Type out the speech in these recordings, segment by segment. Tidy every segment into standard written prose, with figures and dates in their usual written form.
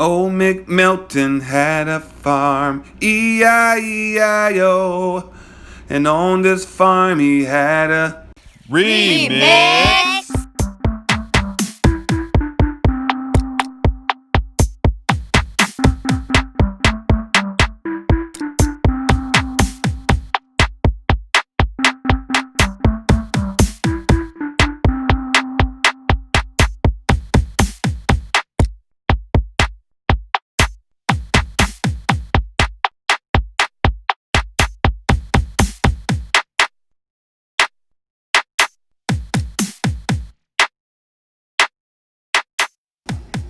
Old McMilton had a farm, E-I-E-I-O. And on this farm he had a remix.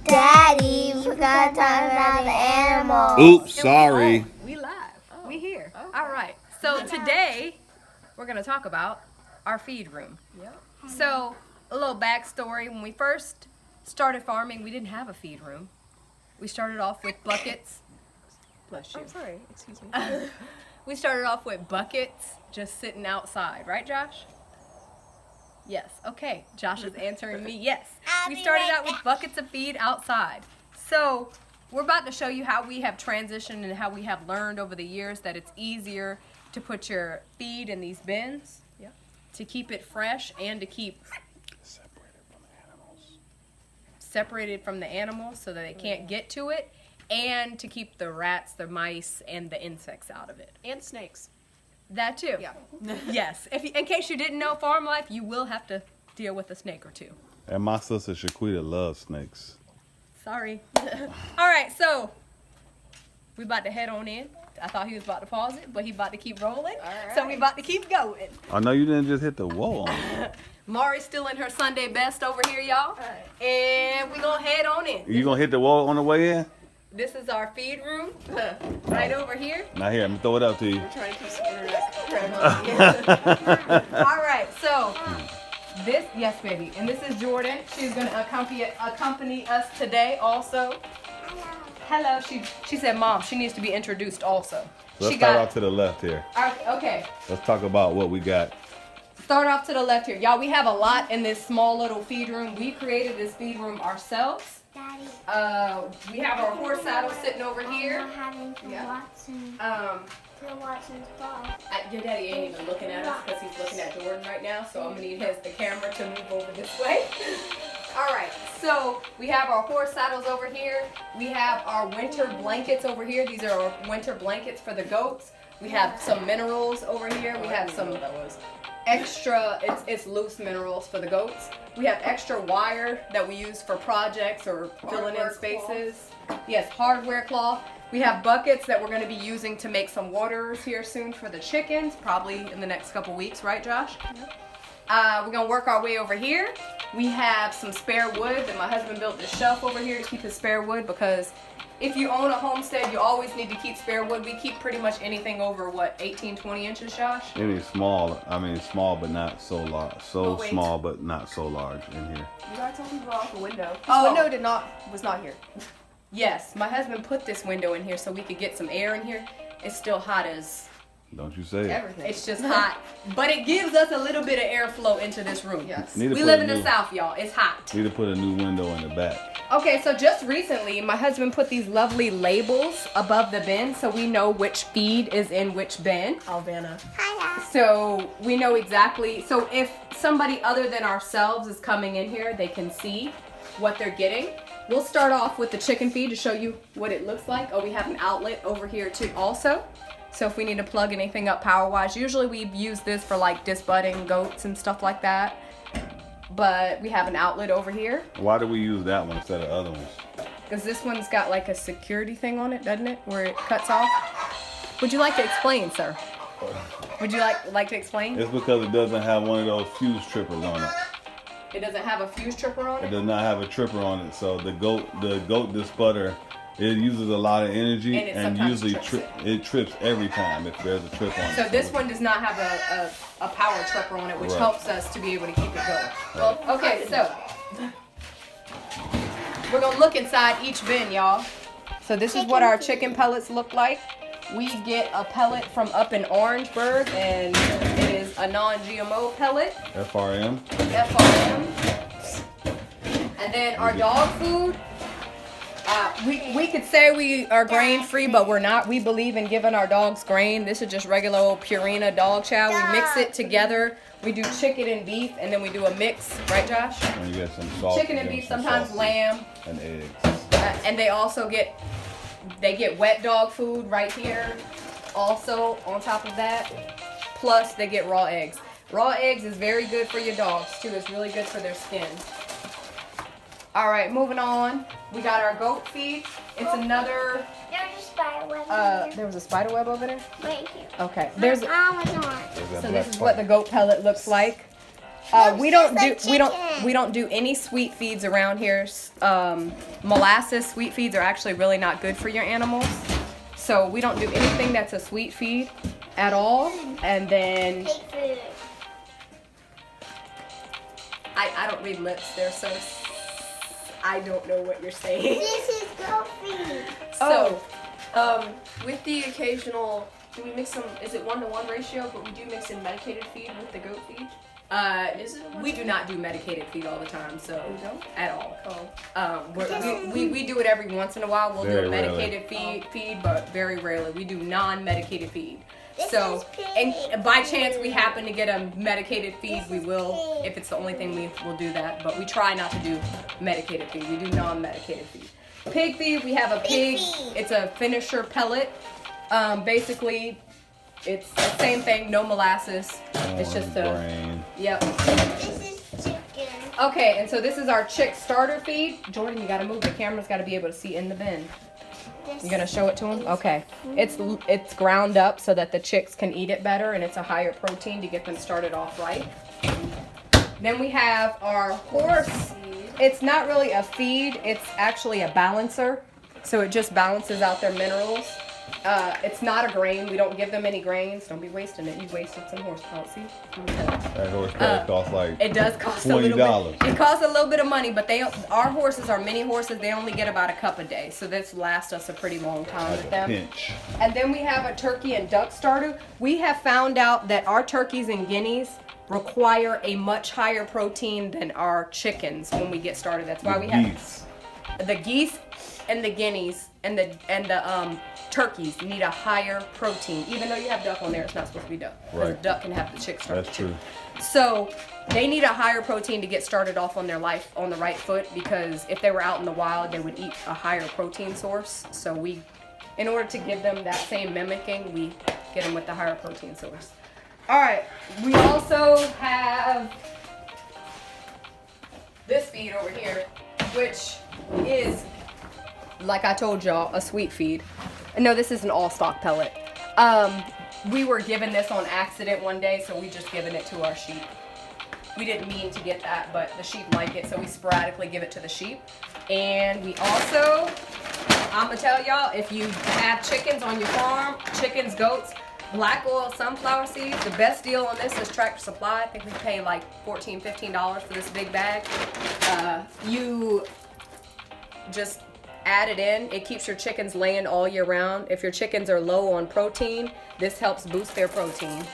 Daddy, we forgot to talk about the animals. Oops, sorry. We live. We here. Okay. All right. So today we're going to talk about our feed room. Yep. So a little backstory. When we first started farming, we didn't have a feed room. We started off with buckets. Bless you. I'm sorry. Excuse me. We started off with buckets just sitting outside. Right, Josh? Yes. Okay. Josh is answering me yes. We started out with buckets of feed outside. So we're about to show you how we have transitioned and how we have learned over the years that it's easier to put your feed in these bins, to keep it fresh and to keep separated from the animals so that they can't get to it, and to keep the rats, the mice, and the insects out of it. And snakes. That too. Yeah. Yes. In case you didn't know farm life, you will have to deal with a snake or two. And my sister Shaquita loves snakes. Sorry. All right, so we about to head on in. I thought he was about to pause it, but he about to keep rolling. All So we right. about to keep going. I know you didn't just hit the wall on it. Mari's still in her Sunday best over here, y'all. right. And we gonna head on in. You gonna hit the wall on the way in? This is our feed room, right over here. Now here, I'm gonna throw it up to you. I'm trying to keep some internet. All right, so this, yes, baby, and this is Jordan. She's gonna accompany us today also. Hello. She said, Mom, she needs to be introduced also. Let's She start got off to the left here. okay. Let's talk about what we got. Start off to the left here, y'all. We have a lot in this small little feed room. We created this feed room ourselves. Daddy, We have our horse saddle sitting over here. I'm having to Watson. To Watson's ball. Your daddy ain't even looking at us because he's looking at Jordan right now, so I'm gonna need the camera to move over this way. All right, so we have our horse saddles over here. We have our winter blankets over here. These are our winter blankets for the goats. We have some minerals over here. We have some extra, it's loose minerals for the goats. We have extra wire that we use for projects or filling in spaces. Yes, hardware cloth. We have buckets that we're going to be using to make some waters here soon for the chickens, probably in the next couple weeks, right, Josh? Yep. We're going to work our way over here. We have some spare wood that my husband built this shelf over here to keep his spare wood, because if you own a homestead, you always need to keep spare wood. We keep pretty much anything over, 18, 20 inches, Josh? Any small, small but not so large. So wait. small but not so large in here. You gotta tell me to go out the window. Oh. The window was not here. Yes, my husband put this window in here so we could get some air in here. It's still hot as Don't you say it. Everything. it's just hot, but it gives us a little bit of airflow into this room. Yes. Need to We put live a in the new- South, y'all. It's hot. Need to put a new window in the back. Okay, so just recently, my husband put these lovely labels above the bin so we know which feed is in which bin. Alvana. So we know exactly. So if somebody other than ourselves is coming in here, they can see what they're getting. We'll start off with the chicken feed to show you what it looks like. Oh, we have an outlet over here too also. So if we need to plug anything up power-wise, usually we use this for like disbudding goats and stuff like that. But we have an outlet over here. Why do we use that one instead of other ones? Because this one's got like a security thing on it, doesn't it? Where it cuts off. Would you like to explain, sir? Would you like to explain? It's because it doesn't have one of those fuse trippers on it. It doesn't have a fuse tripper on It it? does not have a tripper on it, so the goat disputter, it uses a lot of energy And it and sometimes usually trips it trips every time if there's a trip on it. So this one does not have a power tripper on it, which Right. helps us to be able to keep it going. Well, okay, so we're gonna look inside each bin, y'all. So this is what our chicken pellets look like. We get a pellet from up in Orangeburg, and it is a non-GMO pellet, FRM. FRM. And then our dog food, We could say we are grain free, but we're not. We believe in giving our dogs grain. This is just regular old Purina dog chow. We mix it together. We do chicken and beef, and then we do a mix, right, Josh? And you get some salt. Chicken and beef, sometimes lamb, and eggs. and they also get wet dog food right here. Also on top of that, plus they get raw eggs. Raw eggs is very good for your dogs too. It's really good for their skin. All right, moving on. We got our goat feed. It's another. There's a spider web over here. There was a spider web over there. Right here. Okay. There's. Amazon. So this is what the goat pellet looks like. We don't do any sweet feeds around here. Molasses sweet feeds are actually really not good for your animals. So we don't do anything that's a sweet feed at all. And then Pig food. I don't read lips. They're so. I don't know what you're saying. This is goat feed. So, With the occasional, do we mix some? Is it 1-to-1 ratio? But we do mix in medicated feed with the goat feed. Is it? we do not do medicated feed all the time. So We don't? at all. Oh. We do it every once in a while. We'll Very do a rarely. medicated feed, but very rarely. We do non-medicated feed. This So, is pig and by chance we happen to get a medicated feed, we will. pig. If it's the only thing, we will do that. But we try not to do medicated feed. We do non-medicated feed. Pig feed, we have a pig. feed. It's a finisher pellet. Basically, it's the same thing. No molasses. It's just a. grain. Yep. This is chicken. Okay, and so this is our chick starter feed. Jordan, you gotta move. The camera's gotta be able to see in the bin. This You gonna show it to him? Okay. It's ground up so that the chicks can eat it better, and it's a higher protein to get them started off right. Then we have our horse. It's not really a feed. It's actually a balancer. So it just balances out their minerals. It's not a grain. We don't give them any grains. Don't be wasting it. You wasted some horse pellet. See? That horse pellet costs like It does cost a little $20. bit. It costs a little bit of money, but our horses are mini horses. They only get about a cup a day, so this lasts us a pretty long time like with a them. pinch. And then we have a turkey and duck starter. We have found out that our turkeys and guineas require a much higher protein than our chickens when we get started. That's why we have Geese. the geese and the guineas and the turkeys need a higher protein. Even though you have duck on there, it's not supposed to be duck. Because Right. a duck can have the chick starter That's too. true. So they need a higher protein to get started off on their life on the right foot, because if they were out in the wild, they would eat a higher protein source. So we, in order to give them that same mimicking, we get them with the higher protein source. All right, we also have this feed over here, which is, like I told y'all, a sweet feed. No, this is an all stock pellet. We were given this on accident one day, so we just given it to our sheep. We didn't mean to get that, but the sheep like it, so we sporadically give it to the sheep. And we also, I'm gonna tell y'all, if you have chickens on your farm, chickens, goats, black oil, sunflower seeds, the best deal on this is Tractor Supply. I think we pay like $14, $15 for this big bag. You just add it in. It keeps your chickens laying all year round. If your chickens are low on protein, this helps boost their protein.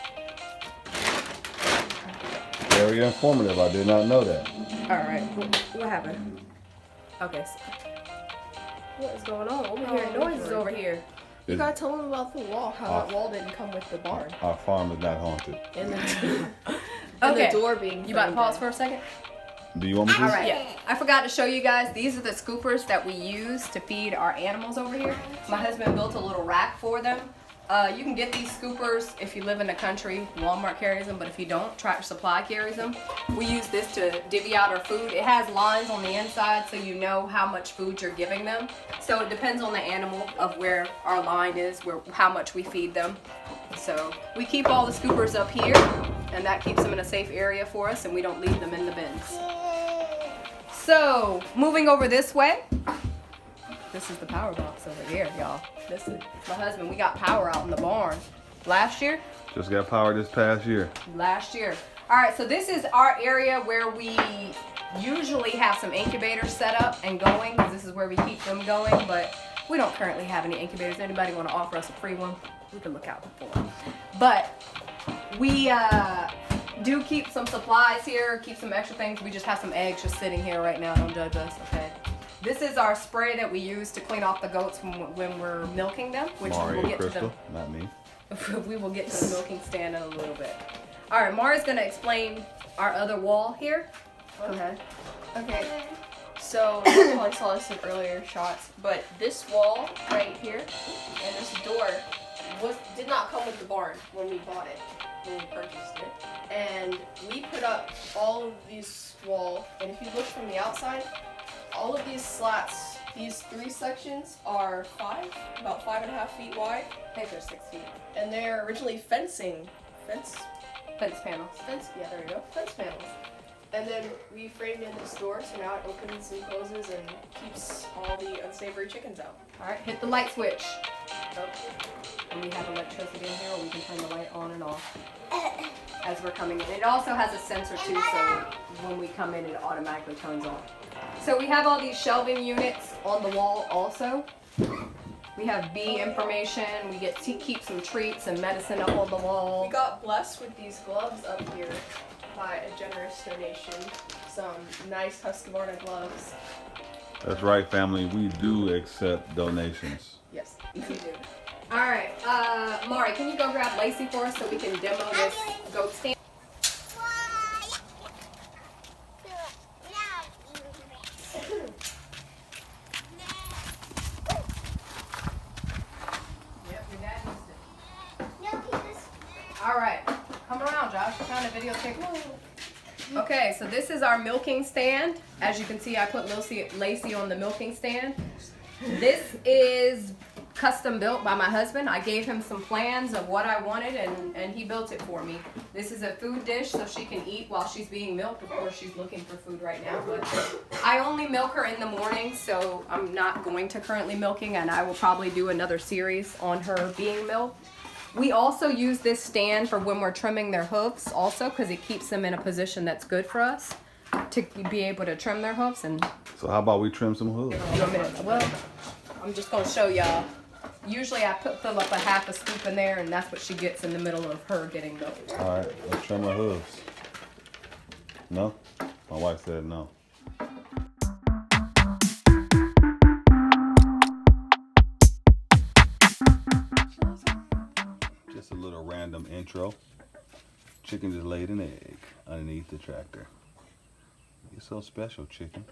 Very informative. I did not know that. All right, what happened? Okay, so what is going on over here? Noises over here. You gotta tell them about the wall. How that wall didn't come with the barn. Our farm is not haunted. And the, Okay. and the door being. You about to thrown pause in. for a second? Do you want me to? All right. Yeah. I forgot to show you guys. These are the scoopers that we use to feed our animals over here. My husband built a little rack for them. You can get these scoopers if you live in the country. Walmart carries them, but if you don't, Tractor Supply carries them. We use this to divvy out our food. It has lines on the inside so you know how much food you're giving them. So it depends on the animal of where our line is, how much we feed them. So we keep all the scoopers up here, and that keeps them in a safe area for us, and we don't leave them in the bins. So moving over this way. This is the power box over here, y'all. This is my husband. We got power out in the barn last year. Just got power this past year. All right, so this is our area where we usually have some incubators set up and going, because this is where we keep them going, but we don't currently have any incubators. Anybody want to offer us a free one? We can look out for them. But we do keep some supplies here, keep some extra things. We just have some eggs just sitting here right now. Don't judge us, okay? This is our spray that we use to clean off the goats when we're milking them, which Mari we'll and get Crystal, to not me. we will get to the milking stand in a little bit. All right, Mari's gonna explain our other wall here. Go ahead. Okay. So you probably saw this in earlier shots, but this wall right here and this door did not come with the barn when we bought it, when we purchased it. And we put up all of these wall, and if you look from the outside, all of these slats, these 3 sections are about 5.5 feet wide. I think they're 6 feet. And they're originally fence panels. yeah, there we go, fence panels. And then we framed in this door, so now it opens and closes and keeps all the unsavory chickens out. All right, hit the light switch. And we have electricity in here, or we can turn the light on and off as we're coming in. It also has a sensor too, so when we come in, it automatically turns on. So we have all these shelving units on the wall also. We have bee information. We get to keep some treats and medicine up on the wall. We got blessed with these gloves up here by a generous donation. Some nice Husqvarna gloves. That's right, family. We do accept donations. Yes, we do. All right, Mari, can you go grab Lacey for us so we can demo this goat stand? Yep, your dad missed it. All right, come around, Josh. We're trying to videotape. Okay, so this is our milking stand. As you can see, I put Lacey on the milking stand. This is custom built by my husband. I gave him some plans of what I wanted and he built it for me. This is a food dish so she can eat while she's being milked. Of course, she's looking for food right now, but I only milk her in the morning, so I'm not going to currently milking, and I will probably do another series on her being milked. We also use this stand for when we're trimming their hoofs also, because it keeps them in a position that's good for us to be able to trim their hoofs. And So how about we trim some hooves? well, I'm just gonna show y'all. Usually I fill up a half a scoop in there, and that's what she gets in the middle of her getting milked. All right, let's trim our hooves. No? My wife said no. Just a little random intro. Chicken just laid an egg underneath the tractor. You're so special, chicken.